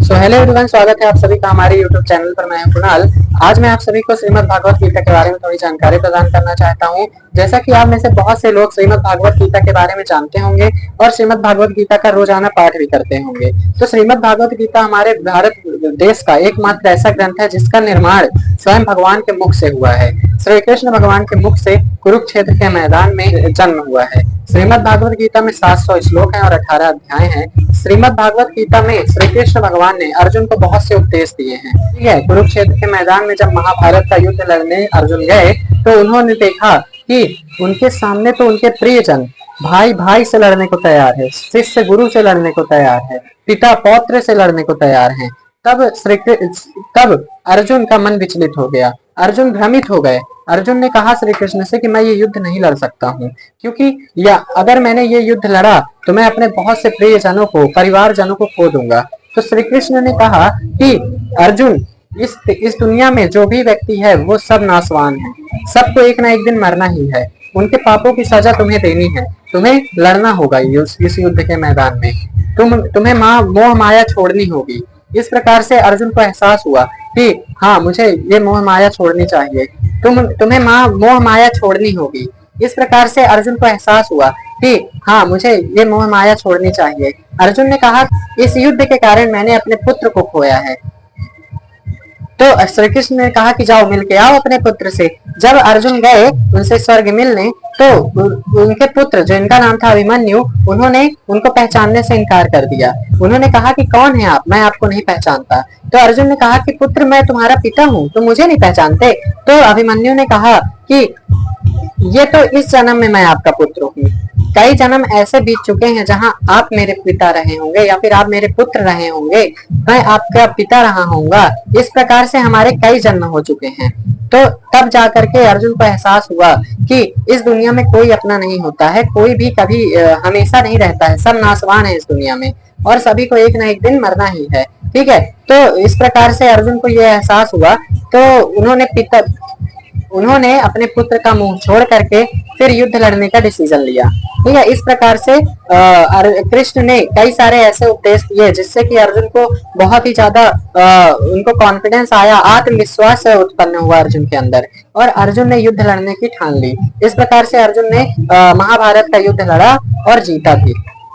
Hello everyone, स्वागत है आप सभी का हमारे YouTube चैनल पर। मैं हूं कुणाल। आज मैं आप सभी को श्रीमद् भागवत गीता के बारे में थोड़ी जानकारी प्रदान करना चाहता हूं। जैसा कि आप में से बहुत से लोग श्रीमद् भागवत गीता के बारे में जानते होंगे और श्रीमद् भागवत गीता का रोजाना पाठ भी करते होंगे। तो श्रीमद् भागवत गीता हमारे भारत देश का एकमात्र ऐसा ग्रंथ है जिसका निर्माण स्वयं भगवान के मुख से हुआ है। श्री कृष्ण भगवान के मुख से कुरुक्षेत्र के मैदान में जन्म हुआ है। श्रीमद् भागवत गीता में 700 श्लोक हैं और 18 अध्याय हैं। श्रीमद् भागवत गीता में श्री कृष्ण भगवान ने अर्जुन को बहुत से उपदेश दिए हैं। ठीक है, कुरुक्षेत्र के मैदान में जब महाभारत का युद्ध लड़ने अर्जुन गए तो उन्होंने देखा कि उनके सामने तो उनके प्रियजन भाई भाई से लड़ने को तैयार है, शिष्य गुरु से लड़ने को तैयार है, पिता पौत्र से लड़ने को तैयार है। तब अर्जुन का मन विचलित हो गया, अर्जुन भ्रमित हो गए। अर्जुन ने कहा श्री कृष्ण से कि मैं ये युद्ध नहीं लड़ सकता हूँ, क्योंकि अगर मैंने ये युद्ध लड़ा तो मैं अपने बहुत से प्रियजनों को, परिवार जनों को खो दूंगा। तो श्री कृष्ण ने कहा कि अर्जुन, इस दुनिया में जो भी व्यक्ति है वो सब नाशवान है, सबको एक ना एक दिन मरना ही है। उनके पापों की सजा तुम्हें देनी है, तुम्हें लड़ना होगा इस युद्ध के मैदान में। तुम्हें मोह माया छोड़नी होगी। इस प्रकार से अर्जुन को एहसास हुआ कि हाँ, मुझे ये मोह माया छोड़नी चाहिए। तुम्हें मोह माया छोड़नी होगी। इस प्रकार से अर्जुन को एहसास हुआ कि हाँ, मुझे ये मोह माया छोड़नी चाहिए। अर्जुन ने कहा, इस युद्ध के कारण मैंने अपने पुत्र को खोया है। तो श्री कृष्ण ने कहा कि जाओ मिलके आओ अपने पुत्र से। जब अर्जुन गए उनसे स्वर्ग मिलने तो उनके पुत्र, जो इनका नाम था अभिमन्यु, उन्होंने उनको पहचानने से इनकार कर दिया। उन्होंने कहा कि कौन है आप, मैं आपको नहीं पहचानता। तो अर्जुन ने कहा कि पुत्र, मैं तुम्हारा पिता हूँ, तुम मुझे नहीं पहचानते। तो अभिमन्यु ने कहा कि ये तो इस जन्म में मैं आपका पुत्र हूँ। कई जन्म ऐसे बीत चुके हैं जहाँ आप मेरे पिता रहे होंगे या फिर आप मेरे पुत्र रहे होंगे, मैं आपका पिता रहा होऊंगा। इस प्रकार से हमारे कई जन्म हो चुके हैं। तो तब जाकर के अर्जुन को एहसास हुआ कि इस दुनिया में कोई अपना नहीं होता है, कोई भी कभी हमेशा नहीं रहता है, सब नाशवान है इस दुनिया में और सभी को एक ना एक दिन मरना ही है। ठीक है, तो इस प्रकार से अर्जुन को यह एहसास हुआ। तो उन्होंने अपने पुत्र का मुंह छोड़ करके फिर युद्ध लड़ने का डिसीजन लिया। ठीक है, इस प्रकार से कृष्ण ने कई सारे ऐसे उपदेश दिए जिससे कि अर्जुन को बहुत ही ज्यादा उनको कॉन्फिडेंस आया, आत्मविश्वास उत्पन्न हुआ अर्जुन के अंदर और अर्जुन ने युद्ध लड़ने की ठान ली। इस प्रकार से अर्जुन ने महाभारत का युद्ध लड़ा और जीता भी।